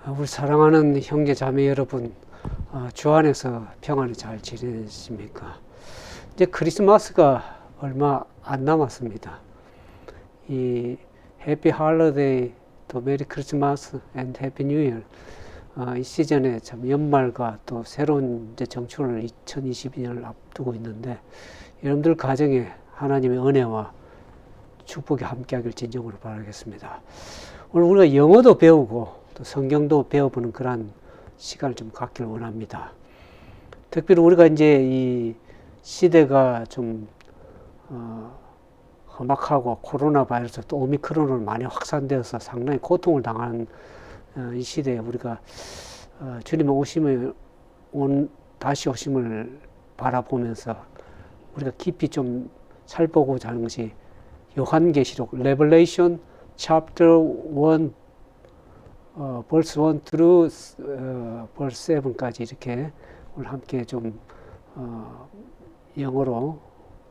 우리 사랑하는 형제 자매 여러분, 주 안에서 평안히 잘 지내십니까? 이제 크리스마스가 얼마 안 남았습니다. 이 해피 할러데이, 또 메리 크리스마스 앤 해피 뉴 이어, 이 시즌에 참 연말과 또 새로운 이제 정축을 2022년을 앞두고 있는데, 여러분들 가정에 하나님의 은혜와 축복이 함께하길 진정으로 바라겠습니다. 오늘 우리가 영어도 배우고 또 성경도 배워보는 그런 시간을 좀 갖기를 원합니다. 특별히 우리가 이제 이 시대가 좀 험악하고 코로나 바이러스 또 오미크론으로 많이 확산되어서 상당히 고통을 당하는 이 시대에 우리가 주님의 오심을 다시 오심을 바라보면서 우리가 깊이 좀 살펴보고자 하는 것이 요한계시록 Revelation chapter 1 verse 1 through verse 7까지 이렇게 오늘 함께 좀 영어로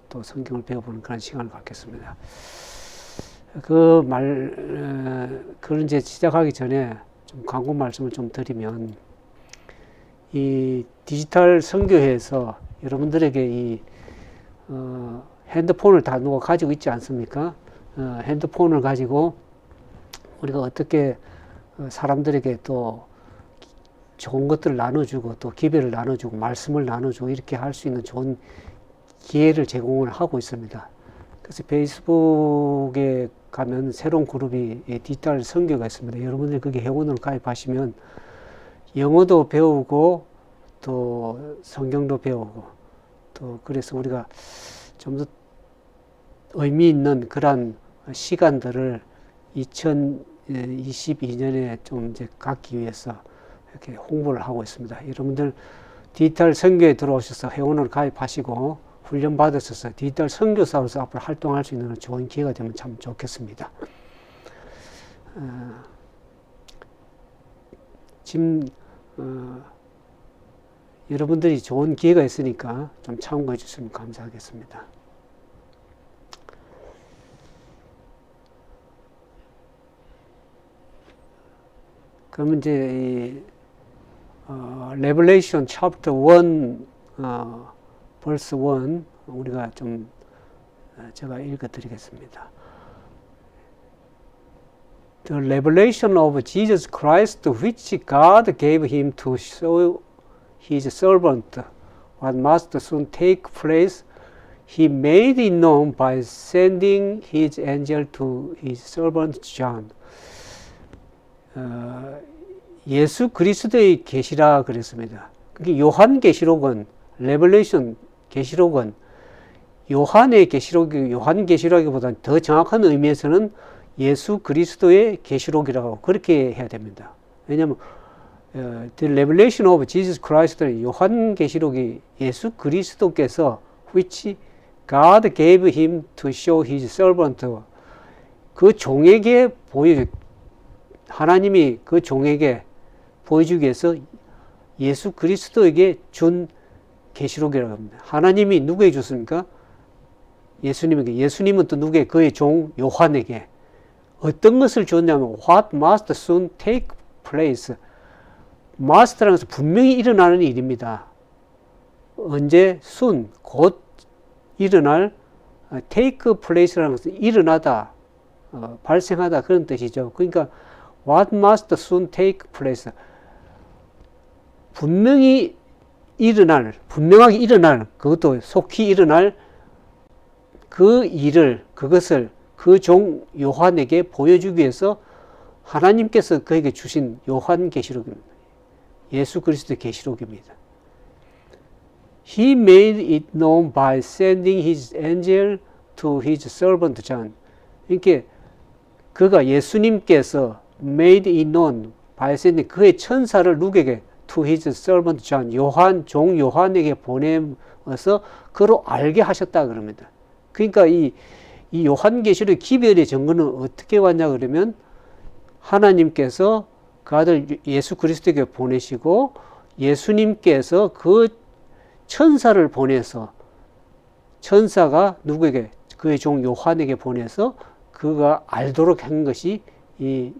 또 성경을 배워보는 그런 시간을 갖겠습니다. 그걸 이제 시작하기 전에 좀 광고 말씀을 좀 드리면, 이 디지털 선교회에서 여러분들에게 이 핸드폰을 다 누가 가지고 있지 않습니까? 핸드폰을 가지고 우리가 어떻게 사람들에게 또 좋은 것들을 나눠주고 또 기별을 나눠주고 말씀을 나눠주고 이렇게 할 수 있는 좋은 기회를 제공을 하고 있습니다. 그래서 페이스북에 가면 새로운 그룹이 디지털 선교가 있습니다. 여러분들이 거기 회원으로 가입하시면 영어도 배우고 또 성경도 배우고 또 그래서 우리가 좀 더 의미 있는 그런 시간들을 2022년에 좀 이제 갖기 위해서 이렇게 홍보를 하고 있습니다. 여러분들 디지털 선교에 들어오셔서 회원으로 가입하시고 훈련 받으셔서 디지털 선교사로서 앞으로 활동할 수 있는 좋은 기회가 되면 참 좋겠습니다. 지금 여러분들이 좋은 기회가 있으니까 좀 참고해 주시면 감사하겠습니다. 그러면 이제 Revelation chapter 1 verse 1 우리가 좀 제가 읽어 드리겠습니다. The revelation of Jesus Christ which God gave him to show his servant what must soon take place, he made it known by sending his angel to his servant John. 예수 그리스도의 계시라 그랬습니다. 그게 요한계시록은 레벨레이션 계시록은 요한의 계시록이 요한계시록이보다는 더 정확한 의미에서는 예수 그리스도의 계시록이라고 그렇게 해야 됩니다. 왜냐하면 The Revelation of Jesus Christ는 요한계시록이 예수 그리스도께서 which God gave him to show his servant 그 종에게 하나님이 그 종에게 보여주기 위해서 예수 그리스도에게 준 계시록이라고 합니다. 하나님이 누구에게 줬습니까? 예수님에게. 예수님은 또 누구에게? 그의 종 요한에게. 어떤 것을 줬냐면 What must soon take place. must라는 것은 분명히 일어나는 일입니다. 언제? soon, 곧 일어날 take place라는 것은 일어나다, 발생하다 그런 뜻이죠. 그러니까 What must soon take place. 분명하게 일어날, 그것도 속히 일어날 그 일을, 그것을 그 종 요한에게 보여주기 위해서 하나님께서 그에게 주신 요한계시록입니다. 예수 그리스도의 계시록입니다. He made it known by sending his angel to his servant John. 이렇게 그가 예수님께서 made it known by sending 그의 천사를 누구에게? to his servant John. 종 요한에게 보내어서 그로 알게 하셨다 그럽니다. 그러니까 이 요한계시록의 기별의 증거는 어떻게 왔냐 그러면 하나님께서 그 아들 예수 그리스도에게 보내시고 예수님께서 그 천사를 보내서 천사가 누구에게? 그의 종 요한에게 보내서 그가 알도록 한 것이 이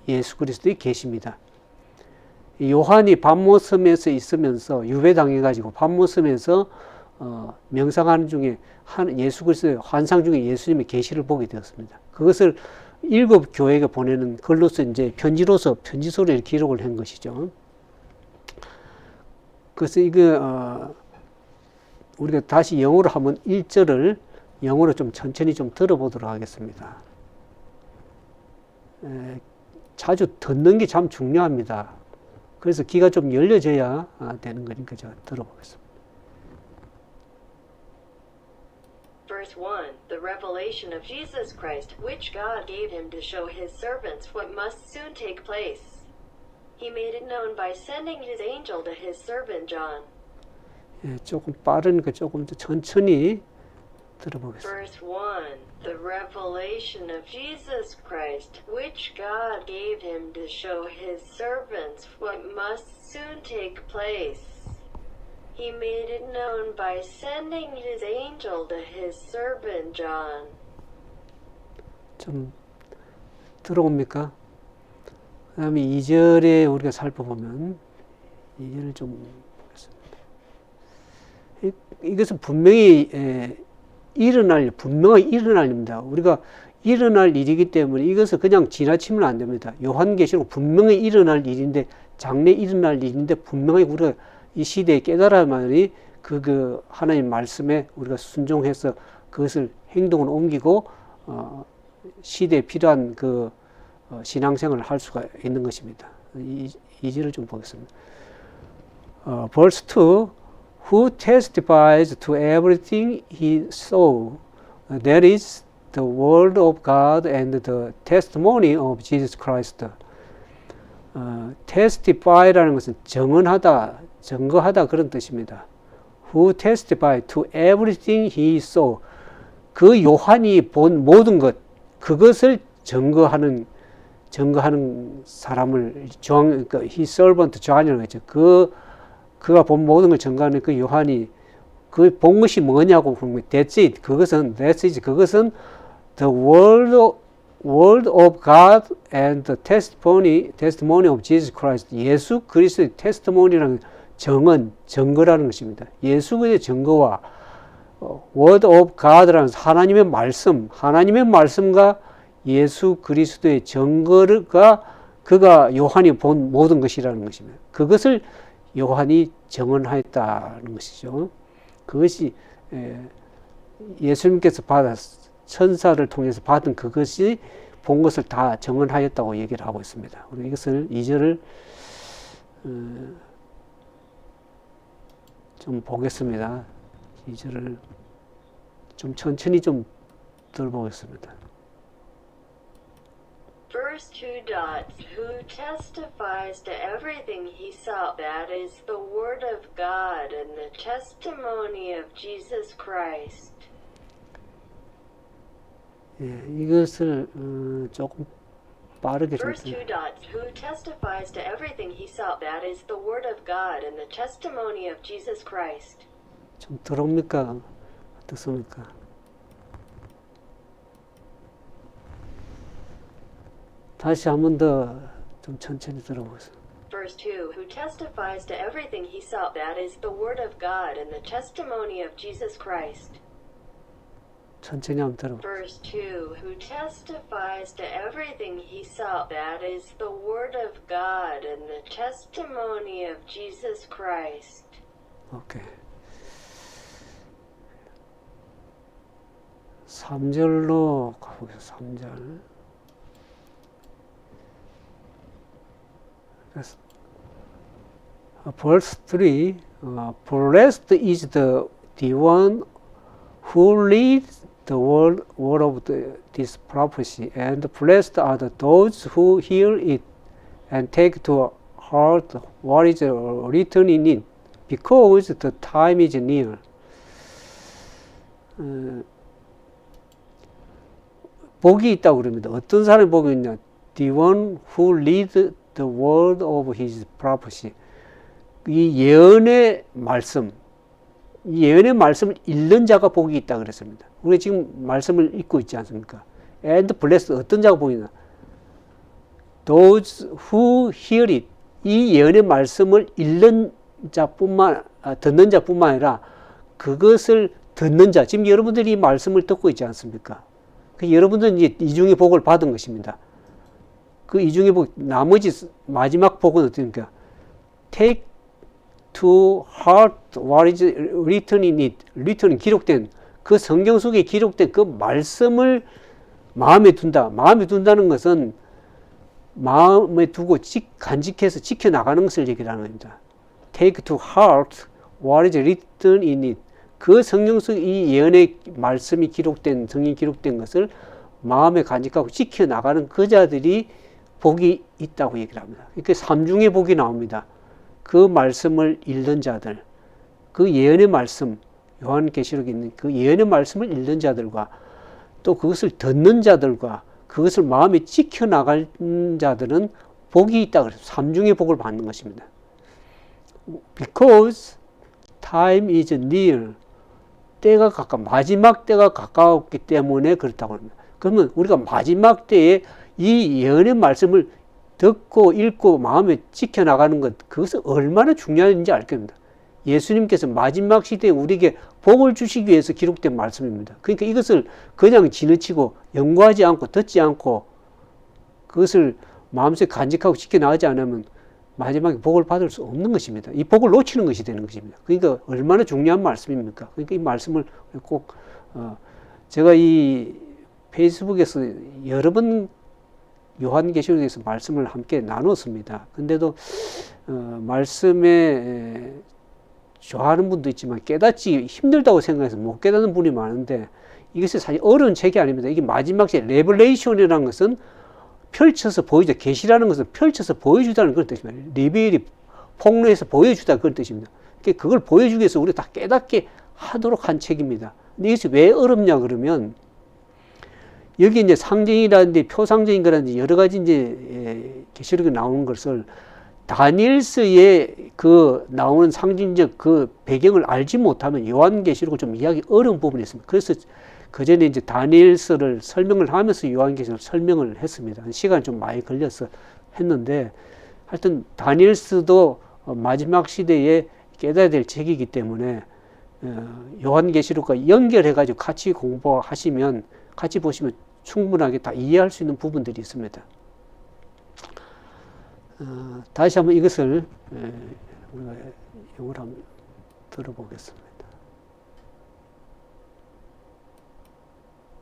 예수 그리스도의 계시입니다. 요한이 밤모섬에서 있으면서 유배당해가지고 밤모섬에서 명상하는 중에 예수 그리스도의 환상 중에 예수님의 계시를 보게 되었습니다. 그것을 일곱 교회에 보내는 글로서 이제 편지소로 이렇게 기록을 한 것이죠. 그래서 이거 우리가 다시 영어로 한번 1절을 영어로 좀 천천히 좀 들어보도록 하겠습니다. 자주 듣는 게 참 중요합니다. 그래서 귀가 좀 열려져야 되는 거니까 제가 들어보겠습니다. Verse 1, the revelation of Jesus Christ, which God gave him to show his servants what must soon take place. He made it known by sending his angel to his servant John. 조금 빠르니까 조금 더 천천히 들어보겠습니다. Verse 1, the revelation of Jesus Christ, which God gave him to show his servants what must soon take place. He made it known by sending his angel to his servant John. 좀 들어옵니까? 그 다음에 2절에 우리가 살펴보면 2절을 좀 보겠습니다. 이것은 분명히 분명히 일어날 일입니다. 우리가 일어날 일이기 때문에 이것을 그냥 지나치면 안 됩니다. 요한계시록 분명히 일어날 일인데, 장래 일어날 일인데 분명히 우리가 이 시대에 깨달아야만이 그 하나님 말씀에 우리가 순종해서 그것을 행동으로 옮기고 시대에 필요한 그 신앙생활을 할 수가 있는 것입니다. 이 절을 좀 보겠습니다. Verse 2, who testifies to everything he saw, that is the word of God and the testimony of Jesus Christ. testify라는 것은 증언하다, 증거하다 그런 뜻입니다. Who testify to everything he saw. 그 요한이 본 모든 것, 그것을 증거하는 사람을 his servant John이라고 했죠. 그가 본 모든 걸 증거하는 그 요한이 그 본 것이 뭐냐고 그러면 that's it. 그것은 the word of God and the testimony of Jesus Christ. 예수 그리스도의 testimony라는 증거라는 것입니다. 예수 그리스도의 증거와 word of God라는 하나님의 말씀과 예수 그리스도의 증거가 그가 요한이 본 모든 것이라는 것입니다. 그것을 요한이 증언하였다는 것이죠. 그것이 예수님께서 천사를 통해서 받은 그것이 본 것을 다 증언하였다고 얘기를 하고 있습니다. 우리 이것을 2절을 좀 보겠습니다. 2절을 좀 천천히 좀 들어보겠습니다. Verse 2 dots, who testifies to everything he saw, that is the word of God and the testimony of Jesus Christ. 이것을 조금 빠르게 좀. Verse 2 dots, who testifies to everything he saw, that is the word of God and the testimony of Jesus Christ. 좀 들어옵니까? 어떻습니까? 다시 한 번 더 좀 천천히 들어보겠습니다. Verse 2, who testifies to everything he saw, that is the word of God and the testimony of Jesus Christ. 천천히 한번 들어보세요. Verse 2, who testifies to everything he saw, that is the word of God and the testimony of Jesus Christ. 오케이. 3절로 가보겠습니다. 3절. Verse 3, blessed is the one who reads the word of this prophecy, and blessed are those who hear it and take to heart what is written in it, because the time is near. 복이 있다고 그럽니다. 어떤 사람이 복이 있냐? The one who reads the word of his prophecy. 이 예언의 말씀을 읽는 자가 복이 있다 그랬습니다. 우리 지금 말씀을 읽고 있지 않습니까? And blessed, 어떤 자가 복이 있나? Those who hear it. 이 예언의 말씀을 읽는 듣는 자뿐만 아니라 그것을 듣는 자, 지금 여러분들이 이 말씀을 듣고 있지 않습니까? 여러분들은 이제 이중의 복을 받은 것입니다. 그 이중의 복, 나머지 마지막 복은 어떻습니까? Take to heart what is written in it. written, 기록된, 그 성경 속에 기록된 그 말씀을 마음에 둔다. 마음에 둔다는 것은 마음에 두고 간직해서 지켜나가는 것을 얘기하는 겁니다. Take to heart what is written in it. 그 성경 속 이 예언의 말씀이 기록된, 성경이 기록된 것을 마음에 간직하고 지켜나가는 그 자들이 복이 있다고 얘기를 합니다. 이렇게 삼중의 복이 나옵니다. 그 말씀을 읽는 자들, 그 예언의 말씀, 요한계시록에 있는 그 예언의 말씀을 읽는 자들과 또 그것을 듣는 자들과 그것을 마음에 지켜나가는 자들은 복이 있다 그래서 삼중의 복을 받는 것입니다. Because time is near. 때가 마지막 때가 가까웠기 때문에 그렇다고 합니다. 그러면 우리가 마지막 때에 이 예언의 말씀을 듣고 읽고 마음에 지켜나가는 것, 그것은 얼마나 중요한지 알 겁니다. 예수님께서 마지막 시대에 우리에게 복을 주시기 위해서 기록된 말씀입니다. 그러니까 이것을 그냥 지나치고 연구하지 않고 듣지 않고 그것을 마음속에 간직하고 지켜나가지 않으면 마지막에 복을 받을 수 없는 것입니다. 이 복을 놓치는 것이 되는 것입니다. 그러니까 얼마나 중요한 말씀입니까? 그러니까 이 말씀을 꼭 제가 이 페이스북에서 여러 번 요한계시록에 대해서 말씀을 함께 나눴습니다. 근데도 말씀에 좋아하는 분도 있지만 깨닫지 힘들다고 생각해서 못 깨닫는 분이 많은데 이것이 사실 어려운 책이 아닙니다. 이게 마지막 책 레벨레이션이라는 것은 펼쳐서 보여주다, 계시라는 것은 펼쳐서 보여주다는 그런 뜻입니다. 리벨이 폭로해서 보여주다 그런 뜻입니다. 그걸 보여주기 위해서 우리가 다 깨닫게 하도록 한 책입니다. 근데 이것이 왜 어렵냐 그러면 여기 이제 상징이라든지 표상적인 거라든지 여러 가지 이제 계시록에 나오는 것을 다니엘서에 그 나오는 상징적 그 배경을 알지 못하면 요한계시록을 좀 이해하기 어려운 부분이 있습니다. 그래서 그 전에 이제 다니엘서를 설명을 하면서 요한계시록을 설명을 했습니다. 시간이 좀 많이 걸려서 했는데 하여튼 다니엘서도 마지막 시대에 깨달아야 될 책이기 때문에 요한계시록과 연결해가지고 같이 공부하시면 같이 보시면 충분하게 다 이해할 수 있는 부분들이 있습니다. 다시 한번 이것을 우리가 영어로 한번 들어보겠습니다.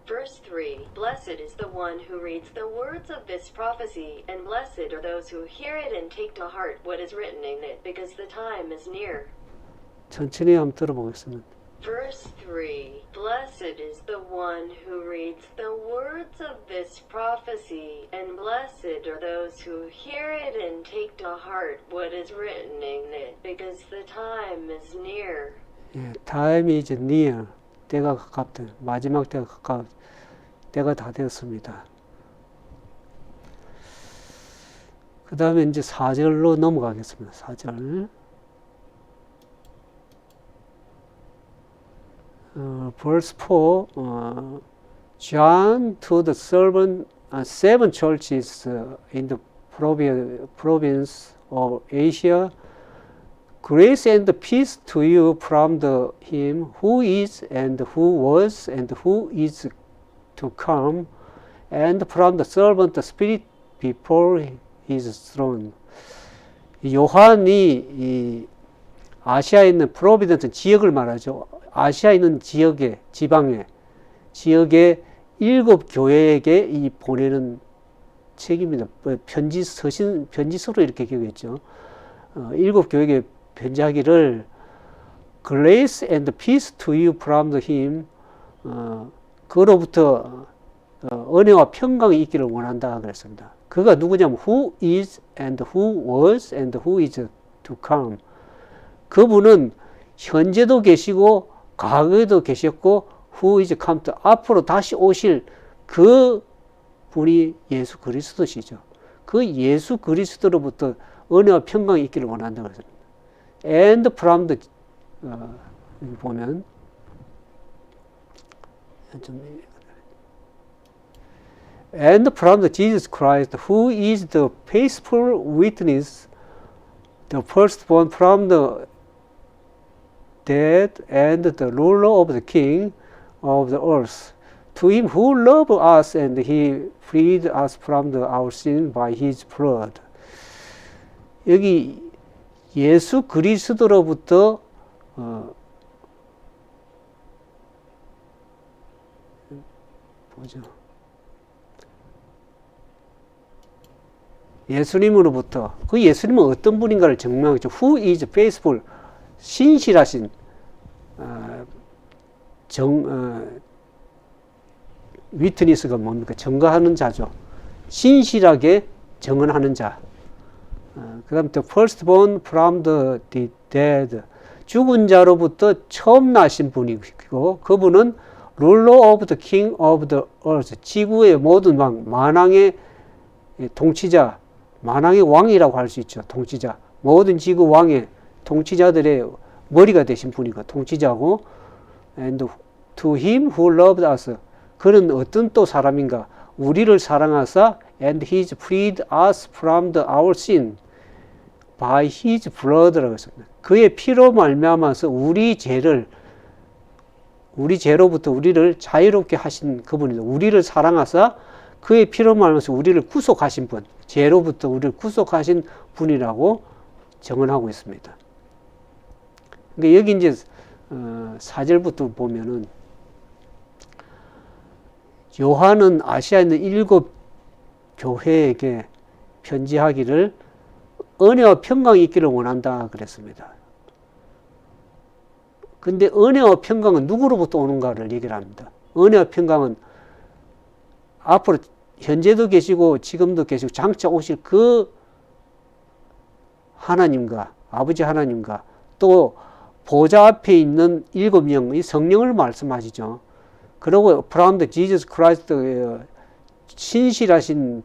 Verse 3, Blessed is the one who reads the words of this prophecy, and blessed are those who hear it and take to heart what is written in it, because the time is near. 천천히 한번 들어보겠습니다. Verse 3, Blessed is the one who reads the words of this prophecy, and blessed are those who hear it and take to heart what is written in it, because the time is near. 예, time is near. 때가 가깝다. 마지막 때가 가까워. 때가 다 되었습니다. 그 다음에 이제 4절로 넘어가겠습니다. 4절. verse 4, John to the seven churches in the province of Asia, grace and peace to you from him who is and who was and who is to come, and from the servant spirit before his throne. 요한이 이 아시아에 있는 프로비던스 지역을 말하죠. 아시아에 있는 지역의 지방의 일곱 교회에게 이 보내는 책입니다. 편지서로 이렇게 기록했죠. 일곱 교회에게 편지하기를 Grace and peace to you from him. 그로부터 은혜와 평강이 있기를 원한다 그랬습니다. 그가 누구냐면 who is and who was and who is to come. 그분은 현재도 계시고 과거에도 계셨고 who is come to 앞으로 다시 오실 그 분이 예수 그리스도시죠. 그 예수 그리스도로부터 은혜와 평강이 있기를 원한다 그랬습니다. And from the 보면 and from the Jesus Christ who is the faithful witness the firstborn from the dead and the ruler of the king of the earth. To him who loved us and he freed us from our sin by his blood. 여기 예수 그리스도로부터 보죠. 예수님으로부터 그 예수님은 어떤 분인가를 증명하죠. Who is faithful? 신실하신 위트니스가 뭡니까? 증거하는 자죠. 신실하게 증언하는 자. 그 다음 the firstborn from the dead. 죽은 자로부터 처음 나신 분이고 그분은 ruler of the king of the earth. 지구의 모든 왕, 만왕의 통치자, 만왕의 왕이라고 할 수 있죠. 통치자. 모든 지구 왕의 통치자들의 머리가 되신 분이고 통치자고 and to him who loved us. 그는 어떤 또 사람인가? 우리를 사랑하사 and he freed us from our sin by his blood라고 했습니다. 그의 피로 말미암아서 우리 죄로부터 우리를 자유롭게 하신 그분이다. 우리를 사랑하사 그의 피로 말미암아서 우리를 구속하신 분, 죄로부터 우리를 구속하신 분이라고 정언하고 있습니다. 그러니까 여기 이제 4절부터 보면은 요한은 아시아에 있는 7 교회에게 편지하기를 은혜와 평강이 있기를 원한다 그랬습니다. 근데 은혜와 평강은 누구로부터 오는가를 얘기를 합니다. 은혜와 평강은 앞으로 현재도 계시고 지금도 계시고 장차 오실 그 하나님과 아버지 하나님과 또 보좌 앞에 있는 7명의 성령을 말씀하시죠. 그리고 from the Jesus Christ 신실하신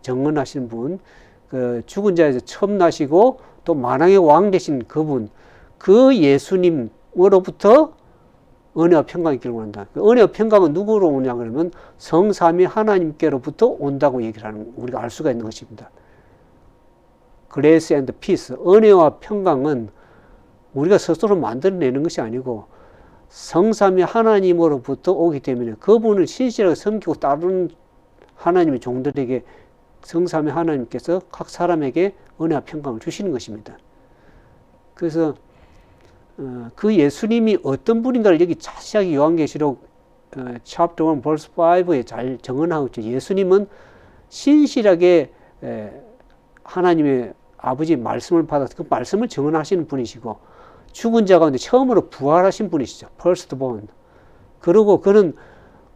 정언하신 분, 그 죽은 자에서 처음 나시고 또 만왕의 왕 되신 그분, 그 예수님으로부터 은혜와 평강이 있기를 원한다. 그 은혜와 평강은 누구로 오냐 그러면 성삼위 하나님께로부터 온다고 얘기를 하는 우리가 알 수가 있는 것입니다. Grace and peace, 은혜와 평강은 우리가 스스로 만들어내는 것이 아니고 성삼위 하나님으로부터 오기 때문에 그분을 신실하게 섬기고 따르는 하나님의 종들에게 성삼위 하나님께서 각 사람에게 은혜와 평강을 주시는 것입니다. 그래서 그 예수님이 어떤 분인가를 여기 자세하게 요한계시록 chapter 1 verse 5에 잘 정언하고 있죠. 예수님은 신실하게 하나님의 아버지의 말씀을 받아서 그 말씀을 정언하시는 분이시고 죽은 자 가운데 처음으로 부활하신 분이시죠. firstborn. 그리고 그는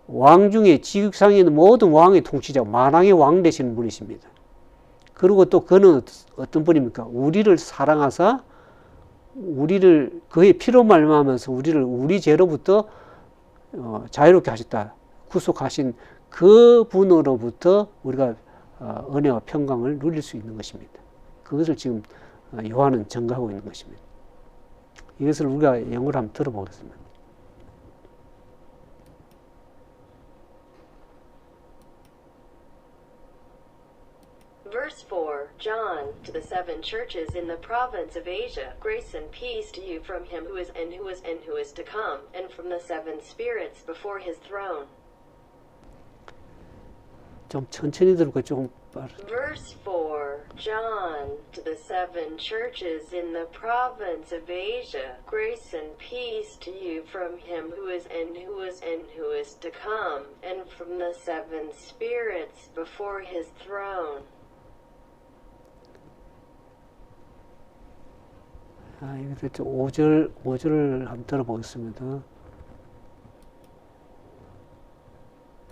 왕 중에 지극상에 있는 모든 왕의 통치자, 만왕의 왕 되시는 분이십니다. 그리고 또 그는 어떤 분입니까? 우리를 사랑하사 우리를 그의 피로 말미암아서 우리를 우리 죄로부터 자유롭게 하셨다. 구속하신 그 분으로부터 우리가 은혜와 평강을 누릴 수 있는 것입니다. 그것을 지금 요한은 증거하고 있는 것입니다. 이것을 우리가 영어로 한번 들어보겠습니다. Verse 4, John, to the 7 churches in the province of Asia, grace and peace to you from him who is and who is and who is to come, and from the 7 spirits before his throne. 좀 천천히 들고 조금 빠르. Verse 4, John, to the 7 churches in the province of Asia, grace and peace to you from him who is and who is and who is to come, and from the 7 spirits before his throne. 이거 5절을 한번 들어보겠습니다.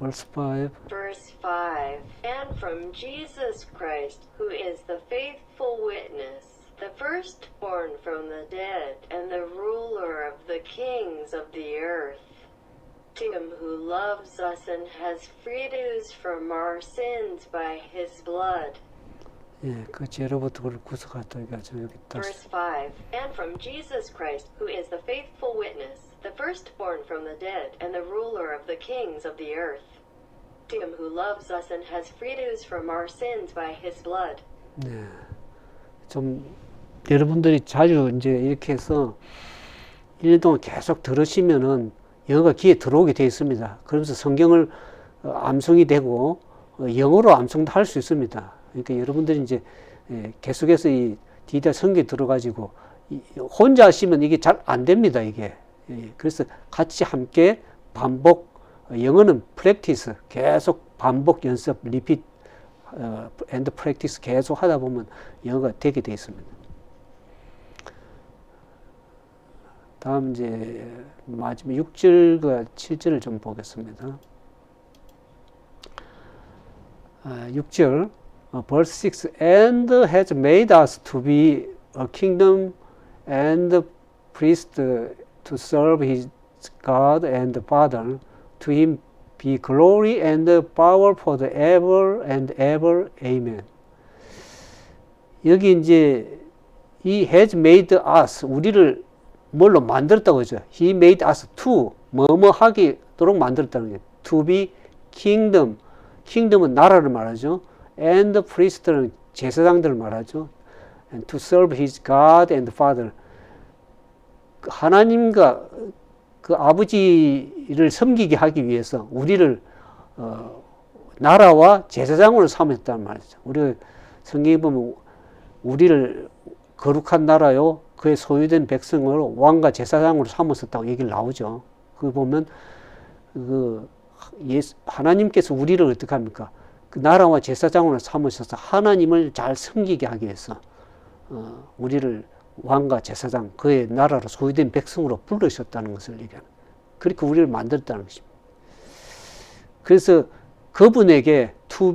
Verse 5. Verse 5, and from Jesus Christ, who is the faithful witness, the firstborn from the dead, and the ruler of the kings of the earth, to him who loves us and has freed us from our sins by his blood. 예, 그 죄로부터 그를 구속하다 여기 있다. Verse 5, and from Jesus Christ, who is the faithful witness, the firstborn from the dead, and the ruler of the kings of the earth, to him who loves us and has freed us from our sins by his blood. 네, 좀 여러분들이 자주 이제 이렇게 해서 1년 동안 계속 들으시면은 영어가 귀에 들어오게 되어 있습니다. 그러면서 성경을 암송이 되고 영어로 암송도 할 수 있습니다. 그러니까 여러분들이 이제 계속해서 이 디디아 성경에 들어가지고 혼자 하시면 이게 잘 안 됩니다. 이게. 그래서 같이 함께 반복, 영어는 프랙티스, 계속 반복 연습, 리핏, 앤드 프랙티스 계속 하다 보면 영어가 되게 되어 있습니다. 다음 이제 마지막 6절과 7절을 좀 보겠습니다. 6절, verse 6, and has made us to be a kingdom and priest to serve his God and Father. To him be glory and power for the ever and ever. Amen. 여기 이제 he has made us, 우리를 뭘로 만들었다고 하죠. He made us to, 뭐뭐 하기도록 만들었다는 거예요. To be kingdom. kingdom은 나라를 말하죠. And priest는 제사장들을 말하죠. And to serve his God and Father. 하나님과 그 아버지를 섬기게 하기 위해서 우리를 나라와 제사장으로 삼았다는 말이죠. 우리가 성경에 보면 우리를 거룩한 나라요 그의 소유된 백성으로 왕과 제사장으로 삼았었다고 얘기를 나오죠. 그 보면 하나님께서 우리를 어떻게 합니까? 그 나라와 제사장으로 삼으셔서 하나님을 잘 섬기게 하기 위해서 우리를 왕과 제사장, 그의 나라로 소유된 백성으로 부르셨다는 것을 얘기합니다. 그렇게 우리를 만들었다는 것입니다. 그래서 그분에게 to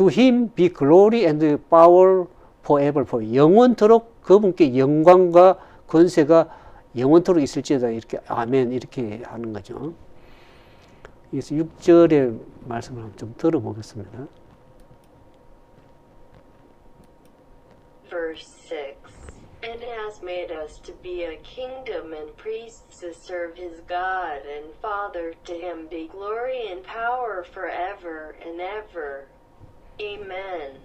him be glory and power forever, 영원토록 그분께 영광과 권세가 영원토록 있을지어다. 이렇게 아멘 이렇게 하는 거죠. 그래서 6절의 말씀을 좀 들어보겠습니다. Verse 6. And has made us to be a kingdom and priests to serve his God and Father. To him be glory and power forever and ever. Amen.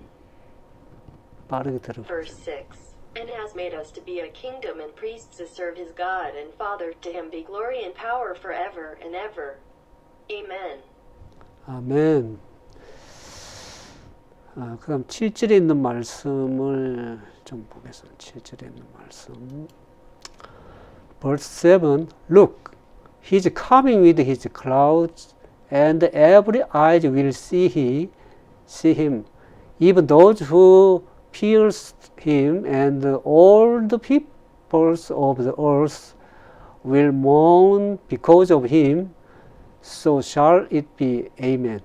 빠르게 들어보세요. Verse 6. And has made us to be a kingdom and priests to serve his God and Father. To him be glory and power forever and ever. Amen. 아멘. 그 다음 7절에 있는 말씀을 좀 보겠습니다. 7절에 있는 말씀. Verse 7, Look, he is coming with his clouds, and every eye will see him, even those who pierced him, and all the peoples of the earth will mourn because of him. So shall it be. Amen.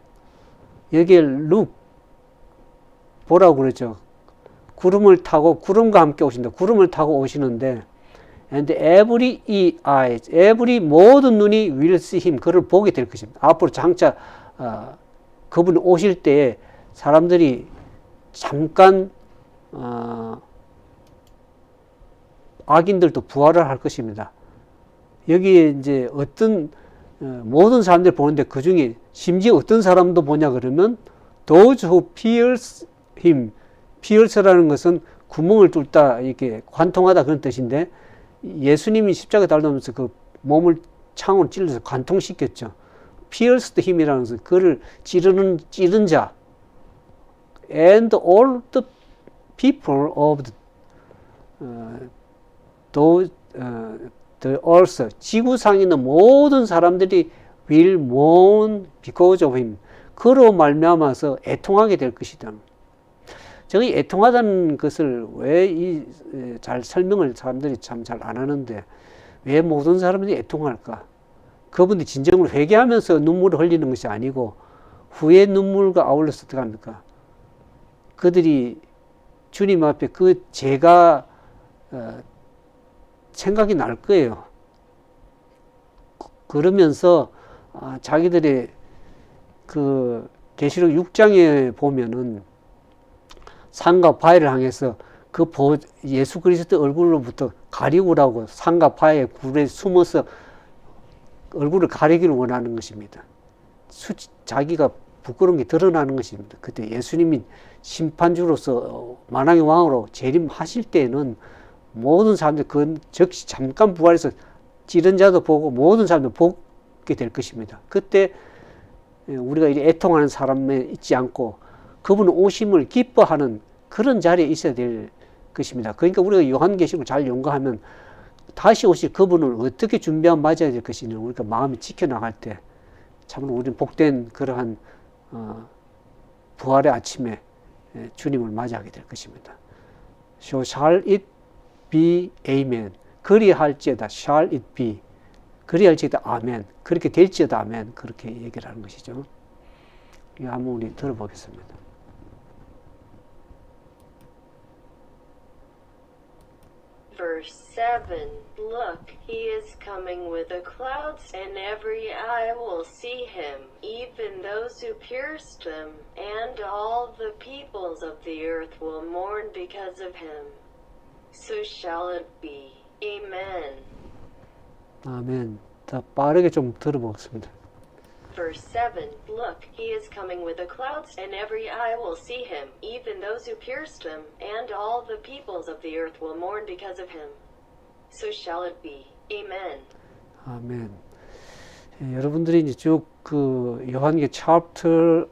여기에 look, 보라고 그러죠. 구름을 타고 구름과 함께 오신다. 구름을 타고 오시는데 and every eyes, every 모든 눈이 will see him. 그를 보게 될 것입니다. 앞으로 장차 그분이 오실 때에 사람들이 잠깐 악인들도 부활을 할 것입니다. 여기에 이제 어떤 모든 사람들이 보는데 그 중에 심지어 어떤 사람도 보냐 그러면 those who pierce him. pierce라는 것은 구멍을 뚫다, 이렇게 관통하다 그런 뜻인데 예수님이 십자가에 달리면서 그 몸을 창으로 찔러서 관통시켰죠. pierced him이라는 것은 그를 찌른 자. And all the people of the earth, 지구상에 있는 모든 사람들이 will mourn because of him. 그로 말미암아서 애통하게 될 것이다. 저기 애통하다는 것을 왜 잘 설명을 사람들이 참 잘 안 하는데 왜 모든 사람들이 애통할까? 그분들이 진정으로 회개하면서 눈물을 흘리는 것이 아니고 후에 눈물과 아울러서 어떻게 합니까? 그들이 주님 앞에 그 죄가 생각이 날 거예요. 그러면서 자기들의 그 계시록 6장에 보면은 산과 바위를 향해서 그 예수 그리스도 얼굴로부터 가리우라고 산과 바위의 굴에 숨어서 얼굴을 가리기를 원하는 것입니다. 자기가 부끄러운 게 드러나는 것입니다. 그때 예수님이 심판주로서 만왕의 왕으로 재림하실 때에는 모든 사람들 그 즉시 잠깐 부활해서 찌른 자도 보고 모든 사람들 보게 될 것입니다. 그때 우리가 이제 애통하는 사람에 있지 않고 그분 오심을 기뻐하는 그런 자리에 있어야 될 것입니다. 그러니까 우리가 요한계시록을 잘 연구하면 다시 오실 그분을 어떻게 준비하면 맞아야 될 것이냐 우리가 마음이 지켜나갈 때 참으로 우리는 복된 그러한 부활의 아침에 주님을 맞이하게 될 것입니다. So shall it be, amen. 그리할지어다, shall it be. 그리할지어다, 아멘. 그렇게 될지어다, 아멘. 그렇게 얘기를 하는 것이죠. 이거 한번 우리 들어보겠습니다. Verse 7. Look, he is coming with the clouds, and every eye will see him, even those who pierced him, and all the peoples of the earth will mourn because of him. So shall it be. Amen. 아멘. 더 빠르게 좀 들어보겠습니다. Verse 7. Look, he is coming with the clouds, and every eye will see him, even those who pierced him, and all the peoples of the earth will mourn because of him. So shall it be. Amen. 아멘. 여러분들이 이제 쭉 그 요한계 chapter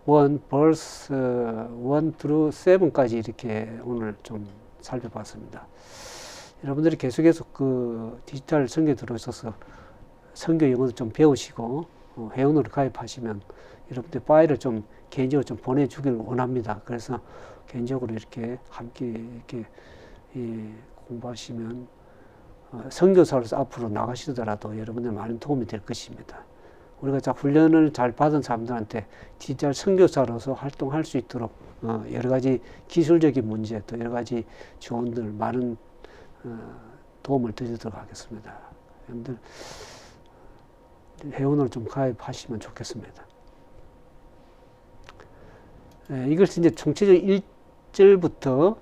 1 verse 1 through 7까지 이렇게 오늘 좀 살펴봤습니다. 여러분들이 계속해서 그 디지털 선교 들어오셔서 선교 영어도 좀 배우시고 회원으로 가입하시면 여러분들 파일을 좀 개인적으로 좀 보내주길 원합니다. 그래서 개인적으로 이렇게 함께 이렇게 공부하시면 선교사로서 앞으로 나가시더라도 여러분들 많은 도움이 될 것입니다. 우리가 자 훈련을 잘 받은 사람들한테 디지털 선교사로서 활동할 수 있도록 여러 가지 기술적인 문제 또 여러 가지 조언들 많은 도움을 드리도록 하겠습니다. 여러분들 회원으로 좀 가입하시면 좋겠습니다. 이걸 이제 총체적 1절부터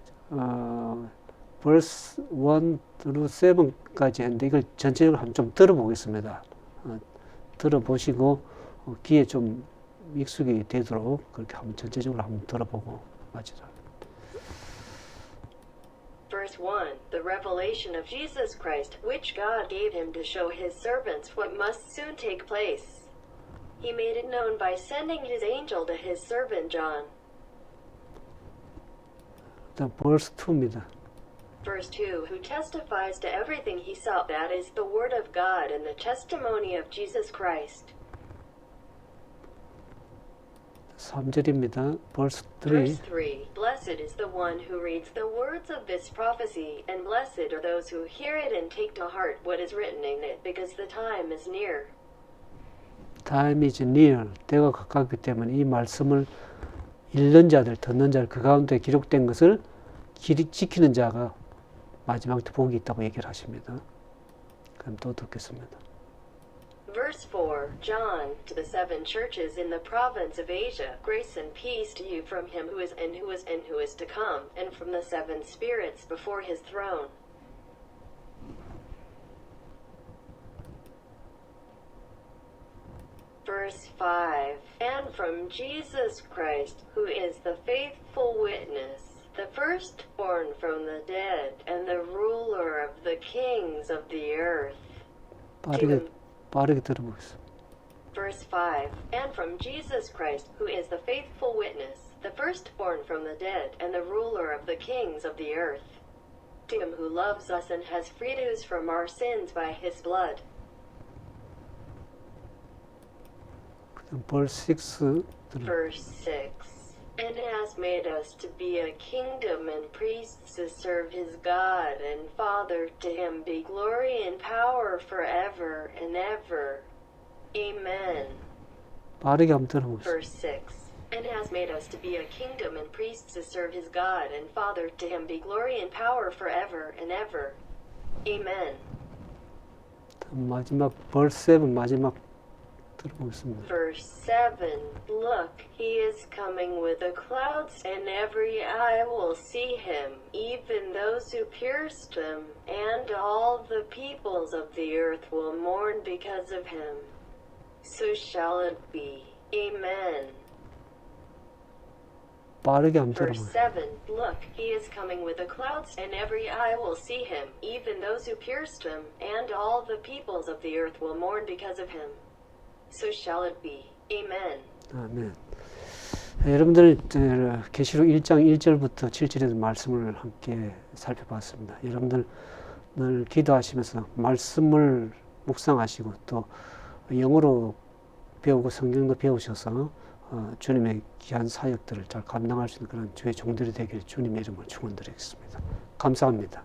verse 1 through 7까지 했는데 이걸 전체적으로 한번 좀 들어보겠습니다. 들어보시고 귀에 좀 익숙이 되도록 그렇게 한번 전체적으로 한번 들어보고 마치자. Verse 1. The revelation of Jesus Christ, which God gave him to show his servants what must soon take place. He made it known by sending his angel to his servant John. 일단 verse 2입니다. Verse 2. Who testifies to everything he saw, that is the word of God and the testimony of Jesus Christ. 3절입니다. verse 3. Verse 3. Blessed is the one who reads the words of this prophecy, and blessed are those who hear it and take to heart what is written in it, because the time is near. Time is near. 때가 가깝기 때문에 이 말씀을 읽는 자들, 듣는 자들, 그 가운데 기록된 것을 지키는 자가 마지막 때 복이 있다고 얘기를 하십니다. 그럼 또 듣겠습니다. Verse 4. John, to the 7 churches in the province of Asia, grace and peace to you from him who is and who is and who is to come, and from the 7 spirits before his throne. Verse 5. And from Jesus Christ, who is the faithful witness, the firstborn from the dead, and the ruler of the kings of the earth. 빠르게 들어보겠습니다. Verse 5. And from Jesus Christ, who is the faithful witness, the firstborn from the dead, and the ruler of the kings of the earth. To him who loves us and has freed us from our sins by his blood. verse 6 Verse 6. And has made us to be a kingdom and priests to serve his God and Father. To him be glory and power forever and ever. Amen. 빠르게 한번 들어보겠습니다. Verse 6. And has made us to be a kingdom and priests to serve his God and Father. To him be glory and power forever and ever. Amen. 마지막 verse 7 마지막 들어보겠습니다. Verse 7. Look, he is coming with the clouds, and every eye will see him, even those who pierced him, and all the peoples of the earth will mourn because of him. So shall it be. Amen. 빠르게 한번 Verse 들어봐요. 7 Look, he is coming with the clouds, and every eye will see him, even those who pierced him, and all the peoples of the earth will mourn because of him. So shall it be. Amen. 아멘. 여러분들 계시록 1장 1절부터 7절의 말씀을 함께 살펴봤습니다. 여러분들 늘 기도하시면서 말씀을 묵상하시고 또 영어로 배우고 성경도 배우셔서 주님의 귀한 사역들을 잘 감당할 수 있는 그런 주의 종들이 되길 주님의 이름으로 축원드리겠습니다. 감사합니다.